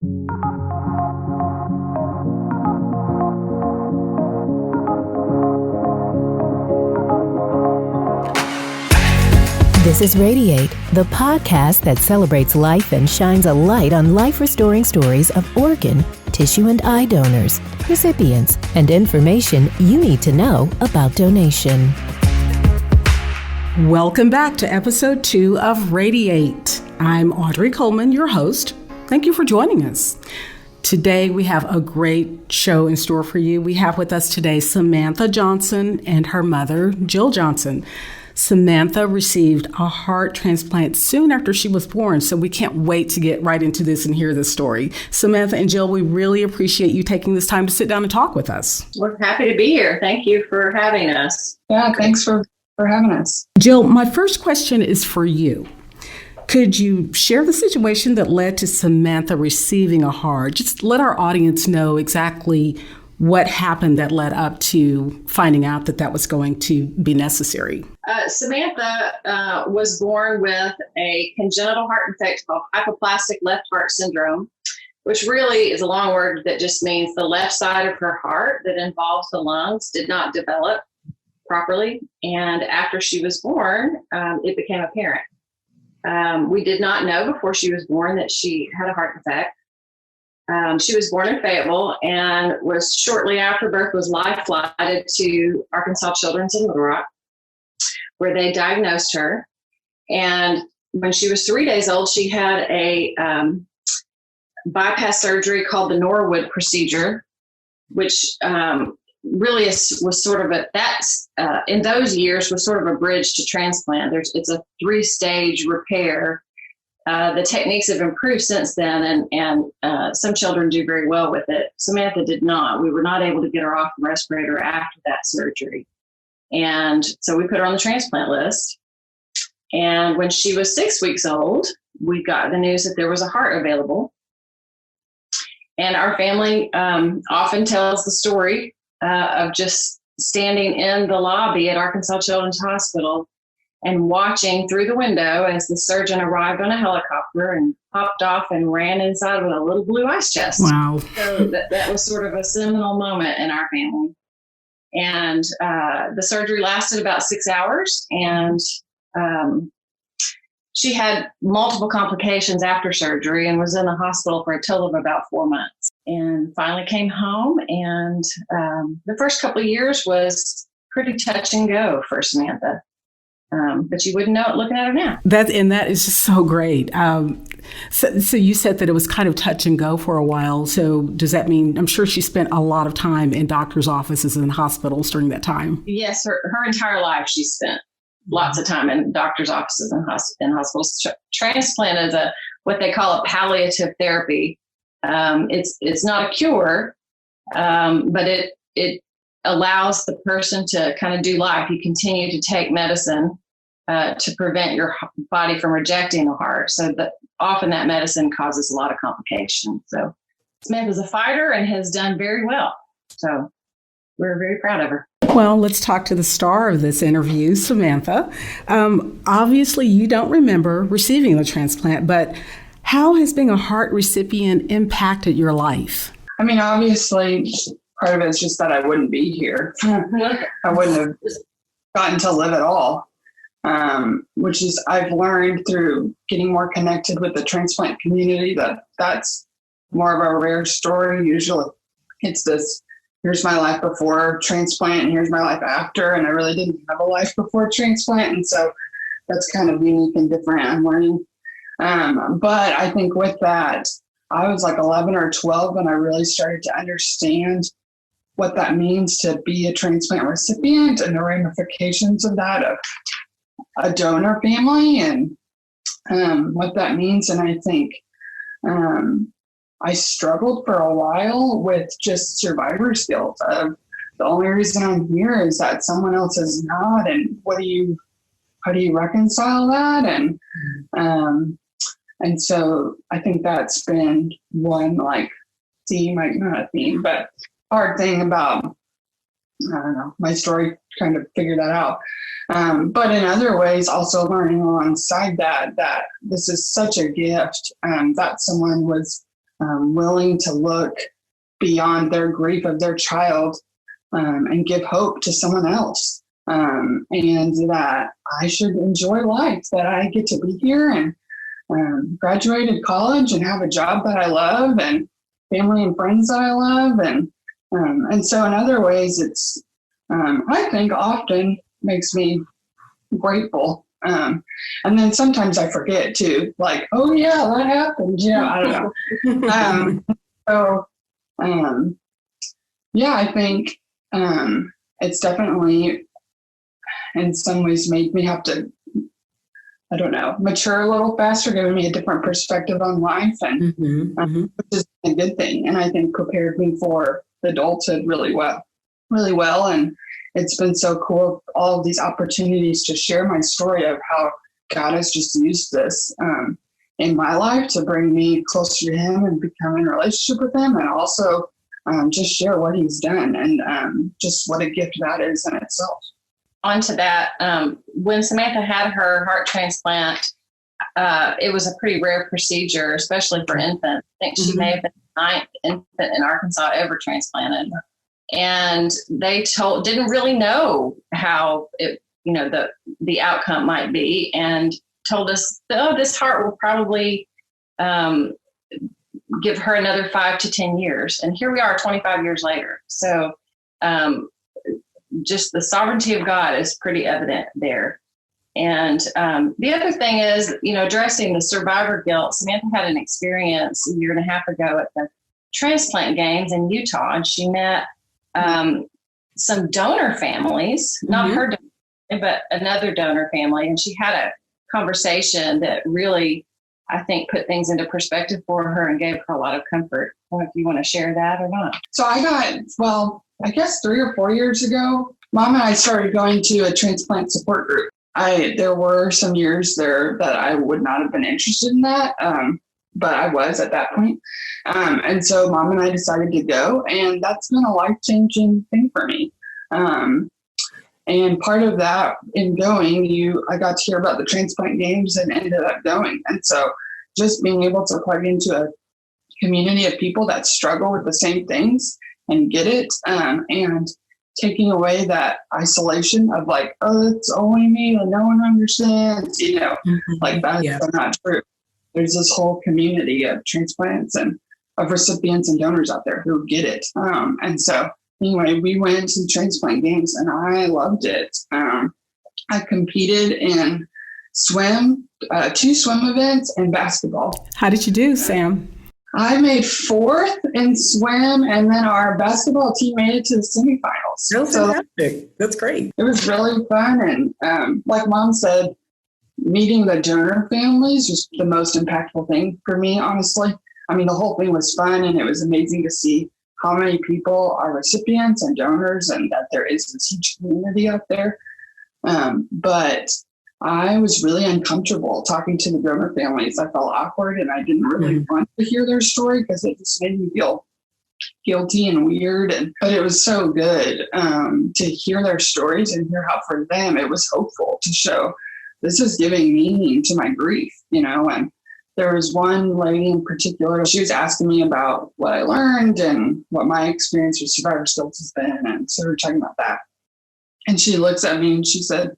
This is RadiEight, the podcast that celebrates life and shines a light on life-restoring stories of organ, tissue, and eye donors, recipients, and information you need to know about donation. Welcome back to episode 2 of RadiEight. I'm Audrey Coleman, your host. Thank you for joining us. Today we have a great show in store for you. We have with us today Samantha Johnson and her mother, Jill Johnson. Samantha received a heart transplant soon after she was born, so we can't wait to get right into this and hear this story. Samantha and Jill, we really appreciate you taking this time to sit down and talk with us. We're happy to be here. Thank you for having us. Yeah, thanks for having us. Jill, my first question is for you. Could you share the situation that led to Samantha receiving a heart? Just let our audience know exactly what happened that led up to finding out that that was going to be necessary. Samantha was born with a congenital heart infection called hypoplastic left heart syndrome, which really is a long word that just means the left side of her heart that involves the lungs did not develop properly. And after she was born, it became apparent. We did not know before she was born that she had a heart defect. She was born in Fayetteville and was shortly after birth was live flighted to Arkansas Children's in Little Rock, where they diagnosed her. And when she was 3 days old, she had a bypass surgery called the Norwood procedure, which really was sort of in those years was sort of a bridge to transplant. It's a 3-stage repair. The techniques have improved since then, and some children do very well with it. Samantha did not. We were not able to get her off the respirator after that surgery. And so we put her on the transplant list. And when she was 6 weeks old, we got the news that there was a heart available. And our family often tells the story of just standing in the lobby at Arkansas Children's Hospital and watching through the window as the surgeon arrived on a helicopter and hopped off and ran inside with a little blue ice chest. Wow. So that was sort of a seminal moment in our family. And the surgery lasted about 6 hours, and she had multiple complications after surgery and was in the hospital for a total of about 4 months, and finally came home. And the first couple of years was pretty touch and go for Samantha. But you wouldn't know it looking at her now. That is just so great. So you said that it was kind of touch and go for a while. So does that mean, I'm sure she spent a lot of time in doctor's offices and hospitals during that time? Yes, her entire life she spent lots of time in doctor's offices and hospitals. Transplant is what they call a palliative therapy. It's not a cure, but it allows the person to kind of do life. You continue to take medicine to prevent your body from rejecting the heart. So that often that medicine causes a lot of complications. So Samantha's a fighter and has done very well. So we're very proud of her. Well, let's talk to the star of this interview, Samantha. Obviously, you don't remember receiving the transplant, but how has being a heart recipient impacted your life? I mean, obviously, part of it is just that I wouldn't be here. I wouldn't have gotten to live at all, which is I've learned through getting more connected with the transplant community that's more of a rare story. Usually it's this, here's my life before transplant and here's my life after, and I really didn't have a life before transplant, and so that's kind of unique and different. I'm learning. But I think with that, I was like 11 or 12 when I really started to understand what that means to be a transplant recipient and the ramifications of that, of a donor family, and what that means. And I think I struggled for a while with just survivor's guilt of the only reason I'm here is that someone else is not, and how do you reconcile that? And so I think that's been one theme, not a theme, but hard thing about, I don't know, my story kind of figured that out. But in other ways, also learning alongside that this is such a gift, that someone was willing to look beyond their grief of their child and give hope to someone else. And that I should enjoy life, that I get to be here and graduated college and have a job that I love and family and friends that I love. And so in other ways, it's, I think often makes me grateful. And then sometimes I forget too, like, oh yeah, that happened. I don't know. Yeah, I think it's definitely in some ways made me have to, I don't know, mature a little faster, giving me a different perspective on life, and which is a good thing. And I think prepared me for adulthood really well. And it's been so cool, all of these opportunities to share my story of how God has just used this in my life to bring me closer to him and become in a relationship with him, and also just share what he's done and just what a gift that is in itself. Onto that, when Samantha had her heart transplant, it was a pretty rare procedure, especially for infants. I think she may have been the 9th infant in Arkansas ever transplanted. And they didn't really know how it, the outcome might be, and told us, oh, this heart will probably give her another 5 to 10 years. And here we are 25 years later. So just the sovereignty of God is pretty evident there. And the other thing is, addressing the survivor guilt. Samantha had an experience a year and a half ago at the transplant games in Utah, and she met some donor families, not her donor, but another donor family. And she had a conversation that really, I think, put things into perspective for her and gave her a lot of comfort. I don't know if you want to share that or not. So I guess 3 or 4 years ago, Mom and I started going to a transplant support group. There were some years there that I would not have been interested in that, but I was at that point. And so Mom and I decided to go, and that's been a life-changing thing for me. And part of that in going, I got to hear about the transplant games and ended up going. And so just being able to plug into a community of people that struggle with the same things and get it, and taking away that isolation of like, oh, it's only me and no one understands, like that's not true. There's this whole community of transplants and of recipients and donors out there who get it. And so anyway, we went to transplant games and I loved it. I competed in swim, 2 swim events, and basketball. How did you do, Sam? I made 4th in swim, and then our basketball team made it to the semifinals. That's fantastic. That's great. It was really fun. And like Mom said, meeting the donor families was the most impactful thing for me, honestly. I mean, the whole thing was fun, and it was amazing to see how many people are recipients and donors, and that there is this huge community out there. But I was really uncomfortable talking to the donor families. I felt awkward, and I didn't really want to hear their story because it just made me feel guilty and weird. But it was so good to hear their stories and hear how for them it was hopeful to show this is giving meaning to my grief, And there was one lady in particular, she was asking me about what I learned and what my experience with survivor's guilt has been. And so we were talking about that. And she looks at me and she said,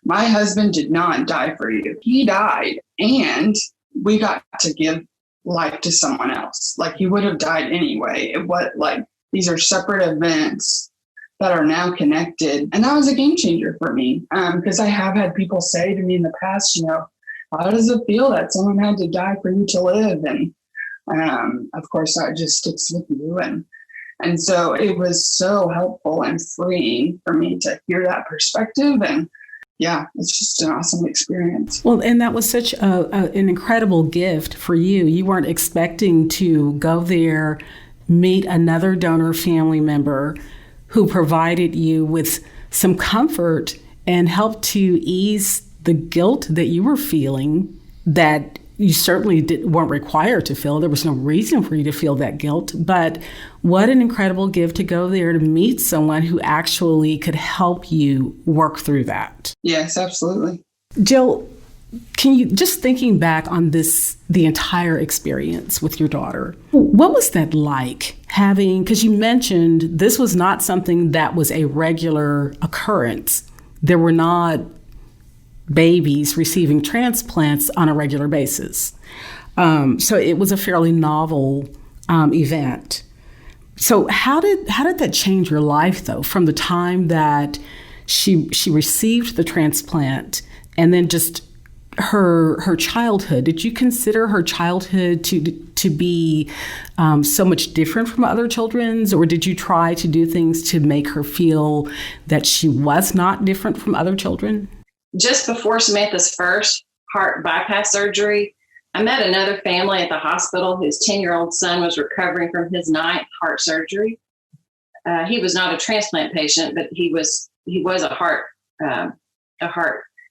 my husband did not die for you. He died, and we got to give life to someone else. Like, he would have died anyway. These are separate events that are now connected. And that was a game changer for me, because I have had people say to me in the past, how does it feel that someone had to die for you to live? And of course, that just sticks with you. And so it was so helpful and freeing for me to hear that perspective. And yeah, it's just an awesome experience. Well, and that was such an incredible gift for you. You weren't expecting to go there, meet another donor family member who provided you with some comfort and helped to ease the guilt that you were feeling that you certainly weren't required to feel. There was no reason for you to feel that guilt. But what an incredible gift to go there to meet someone who actually could help you work through that. Yes, absolutely. Jill, can you, just thinking back on the entire experience with your daughter, what was that like having, because you mentioned this was not something that was a regular occurrence. There were not babies receiving transplants on a regular basis. So it was a fairly novel event. So how did that change your life, though, from the time that she received the transplant and then just her childhood? Did you consider her childhood to be so much different from other children's, or did you try to do things to make her feel that she was not different from other children? Just before Samantha's first heart bypass surgery, I met another family at the hospital whose 10-year-old son was recovering from his 9th heart surgery. He was not a transplant patient, but he was a heart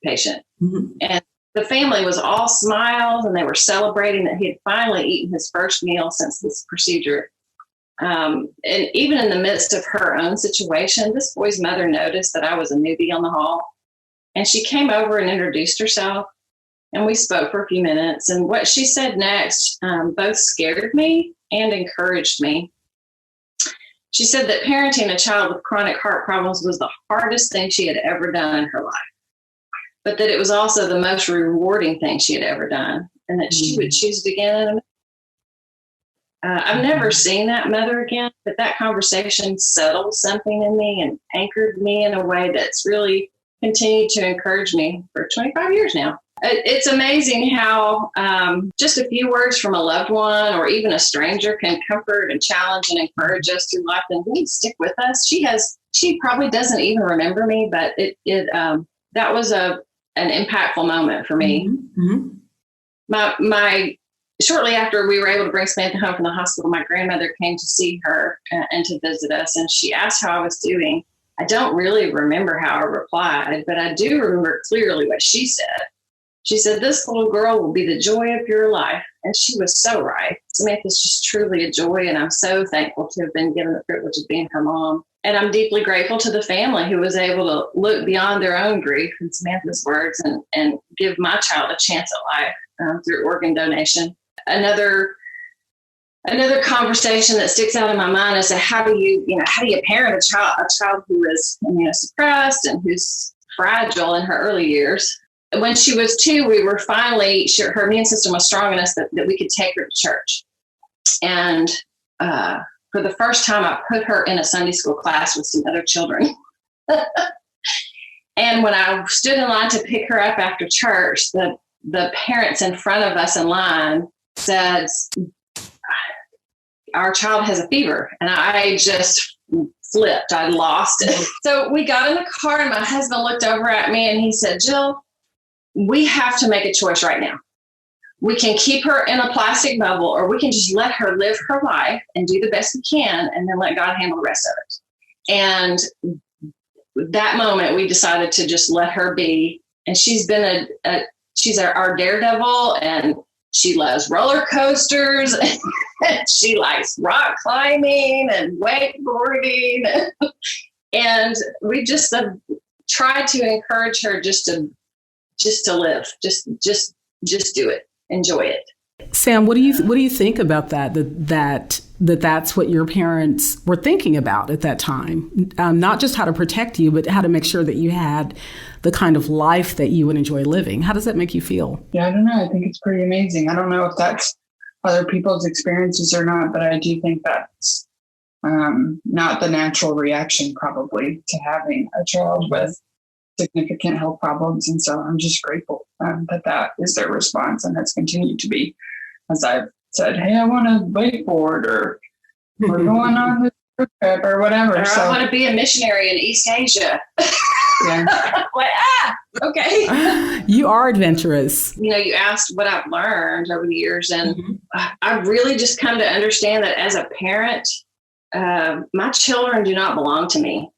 patient. Mm-hmm. And the family was all smiles, and they were celebrating that he had finally eaten his first meal since this procedure. And even in the midst of her own situation, this boy's mother noticed that I was a newbie on the hall. And she came over and introduced herself, and we spoke for a few minutes. And what she said next both scared me and encouraged me. She said that parenting a child with chronic heart problems was the hardest thing she had ever done in her life, but that it was also the most rewarding thing she had ever done, and that she would choose to begin. I've never seen that mother again, but that conversation settled something in me and anchored me in a way that's really continued to encourage me for 25 years now. It's amazing how just a few words from a loved one or even a stranger can comfort and challenge and encourage us through life and really stick with us. She probably doesn't even remember me, but that was an impactful moment for me. Mm-hmm. My shortly after we were able to bring Samantha home from the hospital, my grandmother came to see her and to visit us, and she asked how I was doing. I don't really remember how I replied, but I do remember clearly what she said. She said, "This little girl will be the joy of your life." And she was so right. Samantha's just truly a joy, and I'm so thankful to have been given the privilege of being her mom. And I'm deeply grateful to the family who was able to look beyond their own grief, in Samantha's words, and give my child a chance at life through organ donation. Another conversation that sticks out in my mind is how do you parent a child who is immunosuppressed and who's fragile in her early years. When she was 2, we were finally sure her immune system was strong enough that we could take her to church. And for the first time, I put her in a Sunday school class with some other children. And when I stood in line to pick her up after church, the parents in front of us in line said, "Our child has a fever." And I just flipped. I lost it. So we got in the car, and my husband looked over at me and he said, "Jill, we have to make a choice right now. We can keep her in a plastic bubble, or we can just let her live her life and do the best we can, and then let God handle the rest of it." And that moment, we decided to just let her be. And she's been she's our daredevil, and she loves roller coasters, and she likes rock climbing and wakeboarding. And we just tried to encourage her just to live, just do it, enjoy it. Sam, what do you think about that's what your parents were thinking about at that time? Not just how to protect you, but how to make sure that you had the kind of life that you would enjoy living. How does that make you feel? Yeah, I don't know. I think it's pretty amazing. I don't know if that's other people's experiences or not, but I do think that's not the natural reaction probably to having a child with significant health problems. And so I'm just grateful that is their response, and has continued to be, as I've said, "Hey, I want to wakeboard," or "We're going on this trip," or whatever. Or I want to be a missionary in East Asia. Yeah. Okay. You are adventurous. You asked what I've learned over the years, and I've really just come to understand that as a parent, my children do not belong to me.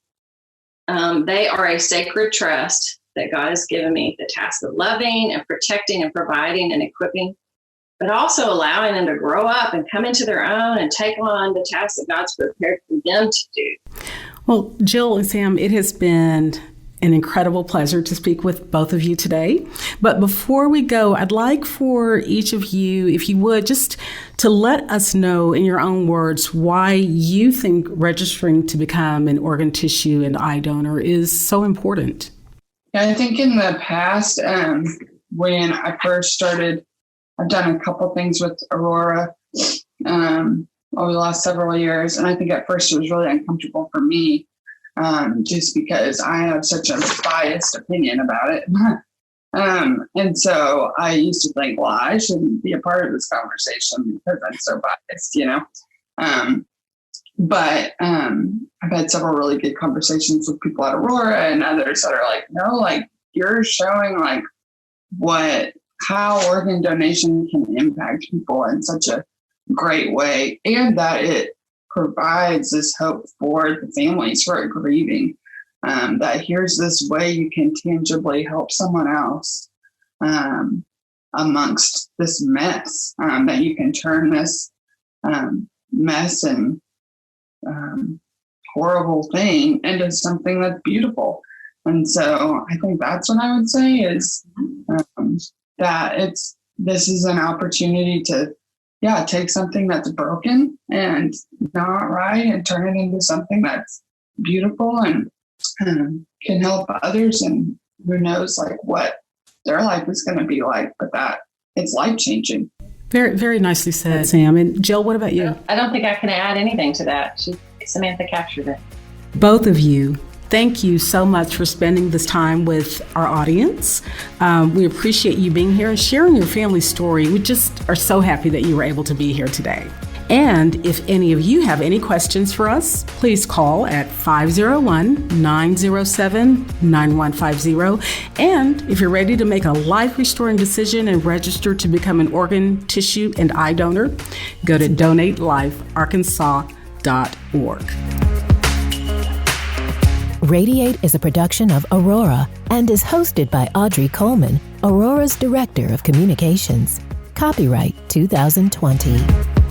They are a sacred trust that God has given me, the task of loving and protecting and providing and equipping, but also allowing them to grow up and come into their own and take on the tasks that God's prepared for them to do. Well, Jill and Sam, it has been an incredible pleasure to speak with both of you today. But before we go, I'd like for each of you, if you would, just to let us know in your own words why you think registering to become an organ, tissue, and eye donor is so important. Yeah, I think in the past, when I first started, I've done a couple things with Aurora over the last several years. And I think at first it was really uncomfortable for me, just because I have such a biased opinion about it. And so I used to think, well, I shouldn't be a part of this conversation because I'm so biased, But I've had several really good conversations with people at Aurora and others that are like, no, like you're showing like how organ donation can impact people in such a great way, and that it provides this hope for the families who are grieving, that here's this way you can tangibly help someone else amongst this mess, that you can turn this mess and horrible thing into something that's beautiful. And so I think that's what I would say is that this is an opportunity to take something that's broken and not right and turn it into something that's beautiful and can help others. And who knows like what their life is going to be like, but that it's life changing. Very, very nicely said, Sam. And Jill, what about you? I don't think I can add anything to that. Samantha captured it. Both of you, thank you so much for spending this time with our audience. We appreciate you being here and sharing your family story. We just are so happy that you were able to be here today. And if any of you have any questions for us, please call at 501-907-9150. And if you're ready to make a life-restoring decision and register to become an organ, tissue, and eye donor, go to donatelifearkansas.org. RadiEight is a production of Aurora and is hosted by Audrey Coleman, Aurora's Director of Communications. Copyright 2020.